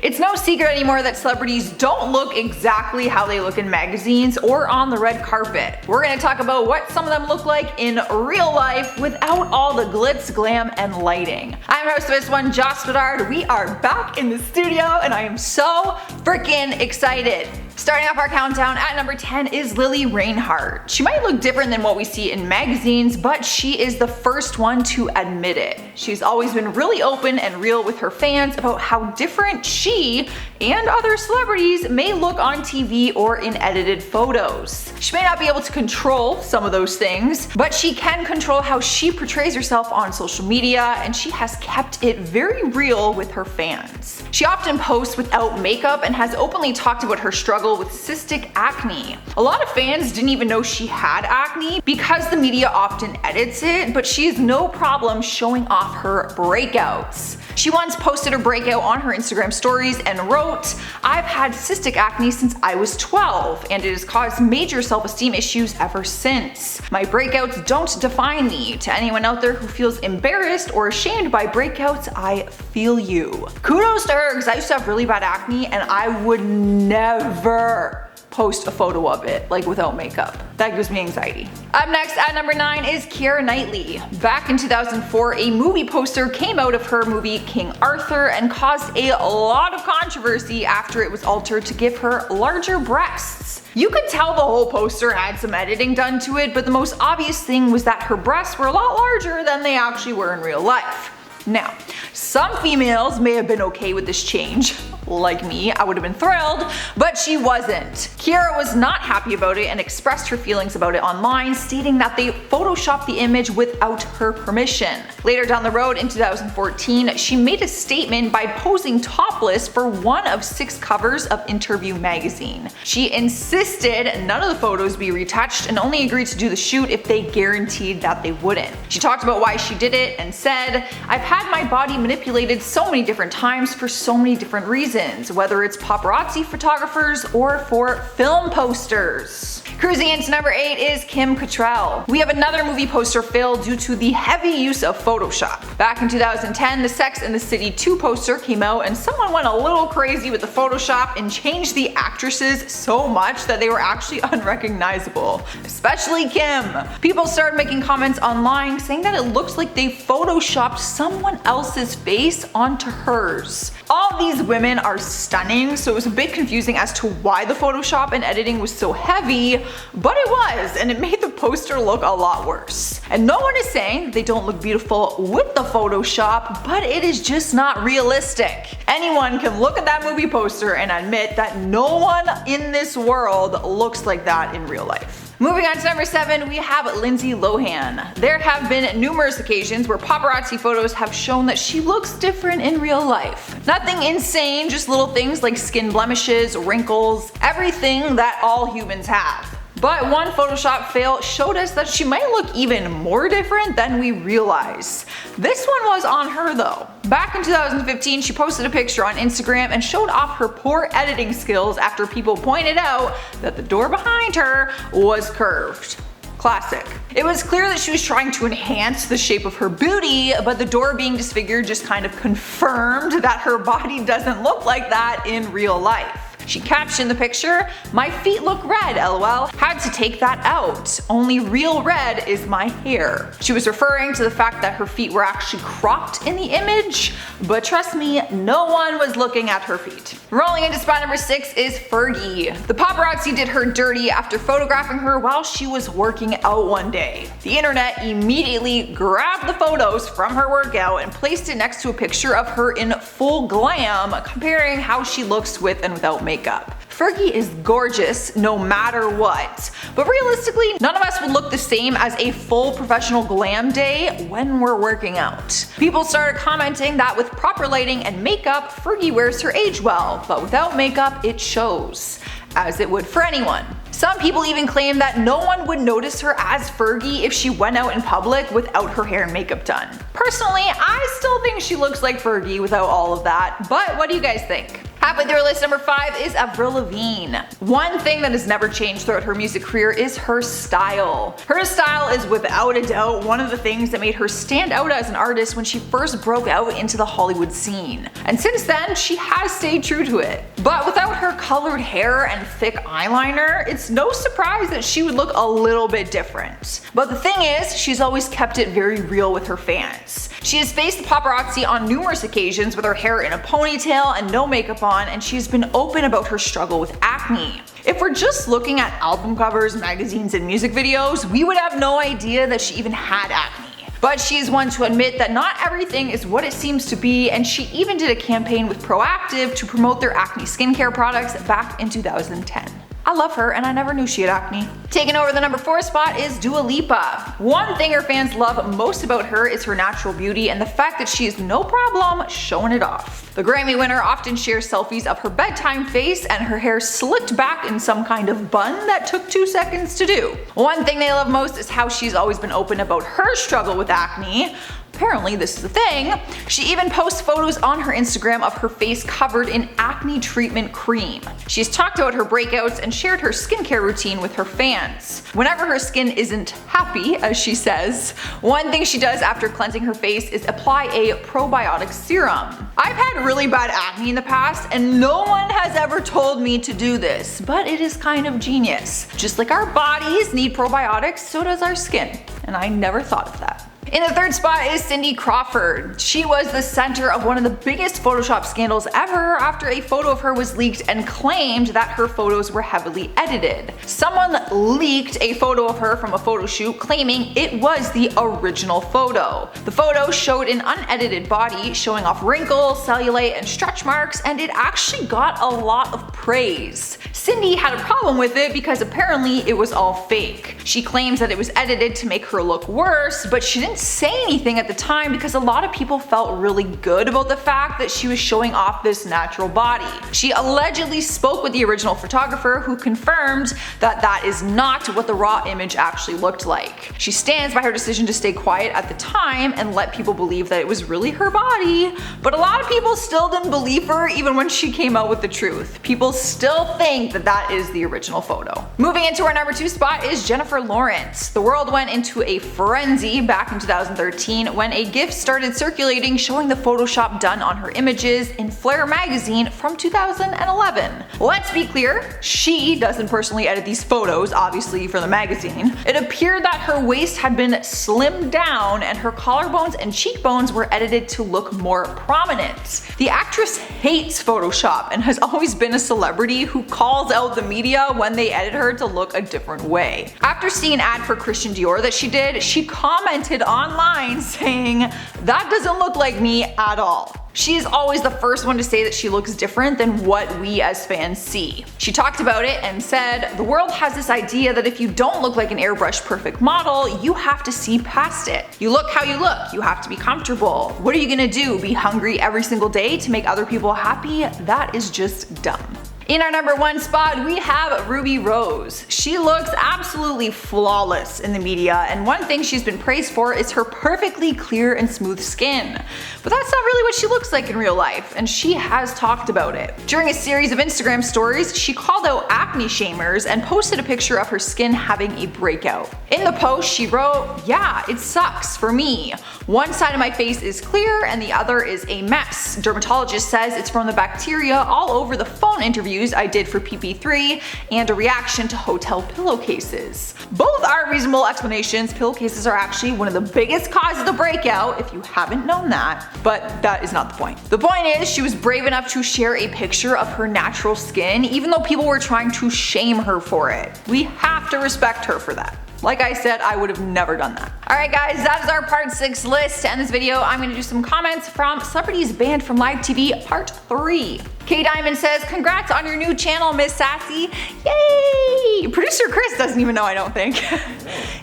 It's no secret anymore that celebrities don't look exactly how they look in magazines or on the red carpet. We're gonna talk about what some of them look like in real life without all the glitz, glam, and lighting. I'm host of this one, Joss Bedard. We are back in the studio and I am so freaking excited. Starting off our countdown at number 10 is Lili Reinhart. She might look different than what we see in magazines, but she is the first one to admit it. She's always been really open and real with her fans about how different she and other celebrities may look on TV or in edited photos. She may not be able to control some of those things, but she can control how she portrays herself on social media, and she has kept it very real with her fans. She often posts without makeup and has openly talked about her struggle with cystic acne. A lot of fans didn't even know she had acne because the media often edits it, but she has no problem showing off her breakouts. She once posted her breakout on her Instagram stories and wrote, "I've had cystic acne since I was 12, and it has caused major self-esteem issues ever since. My breakouts don't define me. To anyone out there who feels embarrassed or ashamed by breakouts, I feel you." Kudos to her, because I used to have really bad acne and I would never post a photo of it, like without makeup. That gives me anxiety. Up next at number 9 is Keira Knightley. Back in 2004, a movie poster came out of her movie King Arthur and caused a lot of controversy after it was altered to give her larger breasts. You could tell the whole poster had some editing done to it, but the most obvious thing was that her breasts were a lot larger than they actually were in real life. Now, some females may have been okay with this change. Like me, I would have been thrilled, but she wasn't. Keira was not happy about it and expressed her feelings about it online, stating that they photoshopped the image without her permission. Later down the road in 2014, she made a statement by posing topless for one of 6 covers of Interview magazine. She insisted none of the photos be retouched and only agreed to do the shoot if they guaranteed that they wouldn't. She talked about why she did it and said, "I've had my body manipulated so many different times for so many different reasons, whether it's paparazzi photographers or for film posters." Cruising into number 8 is Kim Cattrall. We have another movie poster fail due to the heavy use of Photoshop. Back in 2010, the Sex and the City 2 poster came out and someone went a little crazy with the Photoshop and changed the actresses so much that they were actually unrecognizable, especially Kim. People started making comments online saying that it looks like they photoshopped someone else's face onto hers. All these women are stunning, so it was a bit confusing as to why the Photoshop and editing was so heavy, but it was, and it made the poster look a lot worse. And no one is saying they don't look beautiful with the Photoshop, but it is just not realistic. Anyone can look at that movie poster and admit that no one in this world looks like that in real life. Moving on to number 7, we have Lindsay Lohan. There have been numerous occasions where paparazzi photos have shown that she looks different in real life. Nothing insane, just little things like skin blemishes, wrinkles, everything that all humans have. But one Photoshop fail showed us that she might look even more different than we realize. This one was on her though. Back in 2015, she posted a picture on Instagram and showed off her poor editing skills after people pointed out that the door behind her was curved. Classic. It was clear that she was trying to enhance the shape of her booty, but the door being disfigured just kind of confirmed that her body doesn't look like that in real life. She captioned the picture, "My feet look red, lol. Had to take that out. Only real red is my hair." She was referring to the fact that her feet were actually cropped in the image, but trust me, no one was looking at her feet. Rolling into spot number 6 is Fergie. The paparazzi did her dirty after photographing her while she was working out one day. The internet immediately grabbed the photos from her workout and placed it next to a picture of her in full glam, comparing how she looks with and without makeup. Fergie is gorgeous no matter what, but realistically, none of us would look the same as a full professional glam day when we're working out. People started commenting that with proper lighting and makeup, Fergie wears her age well, but without makeup, it shows, as it would for anyone. Some people even claim that no one would notice her as Fergie if she went out in public without her hair and makeup done. Personally, I still think she looks like Fergie without all of that, but what do you guys think? Halfway through our list, number 5 is Avril Lavigne. One thing that has never changed throughout her music career is her style. Her style is without a doubt one of the things that made her stand out as an artist when she first broke out into the Hollywood scene. And since then, she has stayed true to it. But without her colored hair and thick eyeliner, it's no surprise that she would look a little bit different. But the thing is, she's always kept it very real with her fans. She has faced the paparazzi on numerous occasions with her hair in a ponytail and no makeup on, and she has been open about her struggle with acne. If we're just looking at album covers, magazines, and music videos, we would have no idea that she even had acne. But she is one to admit that not everything is what it seems to be, and she even did a campaign with Proactive to promote their acne skincare products back in 2010. I love her, and I never knew she had acne. Taking over the number 4 spot is Dua Lipa. One thing her fans love most about her is her natural beauty and the fact that she is no problem showing it off. The Grammy winner often shares selfies of her bedtime face and her hair slicked back in some kind of bun that took 2 seconds to do. One thing they love most is how she's always been open about her struggle with acne. Apparently this is a thing. She even posts photos on her Instagram of her face covered in acne treatment cream. She's talked about her breakouts and shared her skincare routine with her fans. Whenever her skin isn't happy, as she says, one thing she does after cleansing her face is apply a probiotic serum. I've had really bad acne in the past and no one has ever told me to do this, but it is kind of genius. Just like our bodies need probiotics, so does our skin. And I never thought of that. In the 3rd spot is Cindy Crawford. She was the center of one of the biggest Photoshop scandals ever after a photo of her was leaked and claimed that her photos were heavily edited. Someone leaked a photo of her from a photo shoot claiming it was the original photo. The photo showed an unedited body showing off wrinkles, cellulite, and stretch marks, and it actually got a lot of praise. Cindy had a problem with it because apparently it was all fake. She claims that it was edited to make her look worse, but she didn't say anything at the time because a lot of people felt really good about the fact that she was showing off this natural body. She allegedly spoke with the original photographer who confirmed that that is not what the raw image actually looked like. She stands by her decision to stay quiet at the time and let people believe that it was really her body, but a lot of people still didn't believe her even when she came out with the truth. People still think that that is the original photo. Moving into our number 2 spot is Jennifer Lawrence. The world went into a frenzy back in 2013 when a GIF started circulating showing the Photoshop done on her images in Flair magazine from 2011. Let's be clear, she doesn't personally edit these photos, obviously for the magazine. It appeared that her waist had been slimmed down and her collarbones and cheekbones were edited to look more prominent. The actress hates Photoshop and has always been a celebrity who calls out the media when they edit her to look a different way. After seeing an ad for Christian Dior that she did, she commented online saying, "That doesn't look like me at all." She is always the first one to say that she looks different than what we as fans see. She talked about it and said, "The world has this idea that if you don't look like an airbrushed perfect model, you have to see past it. You look how you look, you have to be comfortable. What are you gonna do, be hungry every single day to make other people happy? That is just dumb." In our number 1 spot, we have Ruby Rose. She looks absolutely flawless in the media, and one thing she's been praised for is her perfectly clear and smooth skin. But that's not really what she looks like in real life, and she has talked about it. During a series of Instagram stories, she called out acne shamers and posted a picture of her skin having a breakout. In the post, she wrote, "Yeah, it sucks for me. One side of my face is clear and the other is a mess. Dermatologist says it's from the bacteria all over the phone interviews I did for PP3 and a reaction to hotel pillowcases." Both are reasonable explanations. Pillowcases are actually one of the biggest causes of breakout, if you haven't known that, but that is not the point. The point is, she was brave enough to share a picture of her natural skin even though people were trying to shame her for it. We have to respect her for that. Like I said, I would have never done that. Alright guys, that is our part 6 list. To end this video, I'm going to do some comments from Celebrities Banned from Live TV Part 3. K Diamond says, "Congrats on your new channel, Miss Sassy." Yay! Producer Chris doesn't even know, I don't think.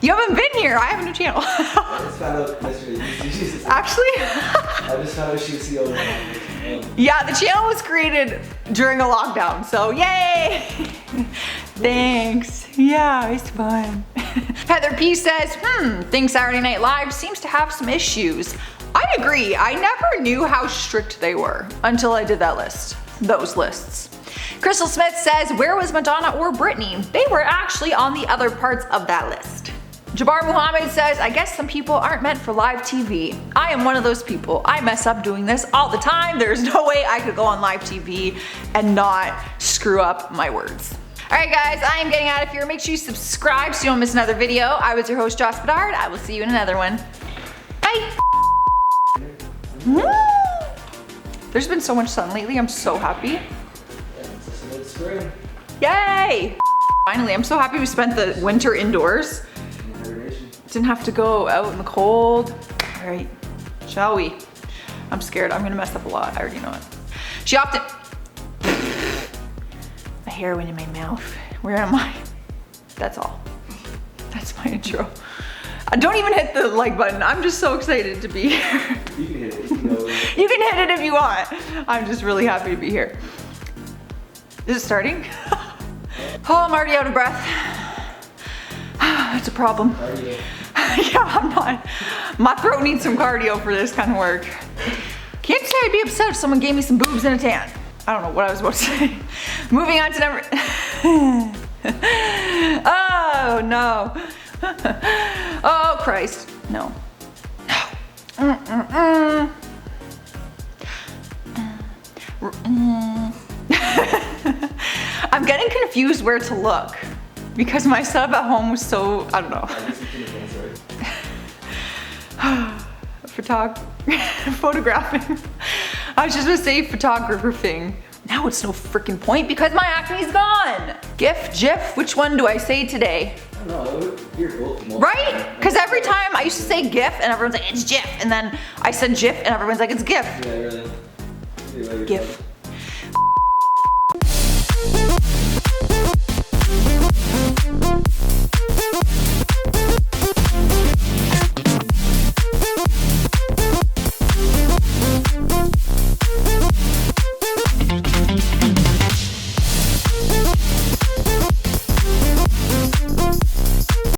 You haven't been here, I have a new channel. I just found out yesterday. Actually? I just found out she was CEO. Yeah, the channel was created during a lockdown, so yay! Thanks. Yeah, it's fun. Heather P says, think Saturday Night Live seems to have some issues. I agree, I never knew how strict they were until I did that list. those lists. Crystal Smith says, where was Madonna or Britney? They were actually on the other parts of that list. Jabbar Muhammad says, I guess some people aren't meant for live TV. I am one of those people. I mess up doing this all the time. There's no way I could go on live TV and not screw up my words. Alright guys, I am getting out of here. Make sure you subscribe so you don't miss another video. I was your host, Joss Bedard. I will see you in another one. Bye! There's been so much sun lately. I'm so happy. It's spring. Yay! Finally, I'm so happy we spent the winter indoors. Didn't have to go out in the cold. All right, shall we? I'm scared. I'm gonna mess up a lot. I already know it. She often. My hair went in my mouth. Where am I? That's all. That's my intro. Don't even hit the like button. I'm just so excited to be here. You can hit it. You can hit it if you want. I'm just really happy to be here. Is it starting? Oh, I'm already out of breath. It's a problem. Cardio. Yeah, I'm not. My throat needs some cardio for this kind of work. Can't say I'd be upset if someone gave me some boobs and a tan. I don't know what I was about to say. Moving on to number. Oh no. Oh Christ. No. I'm getting confused where to look because my setup at home was so, I don't know. Photographing. I was just gonna say photographing. Now it's no freaking point because my acne's gone. GIF, GIF, which one do I say today? I don't know, you're both. Right? Because every time I used to say GIF and everyone's like, it's GIF. And then I said GIF and everyone's like, it's GIF. Yeah, really. GIF.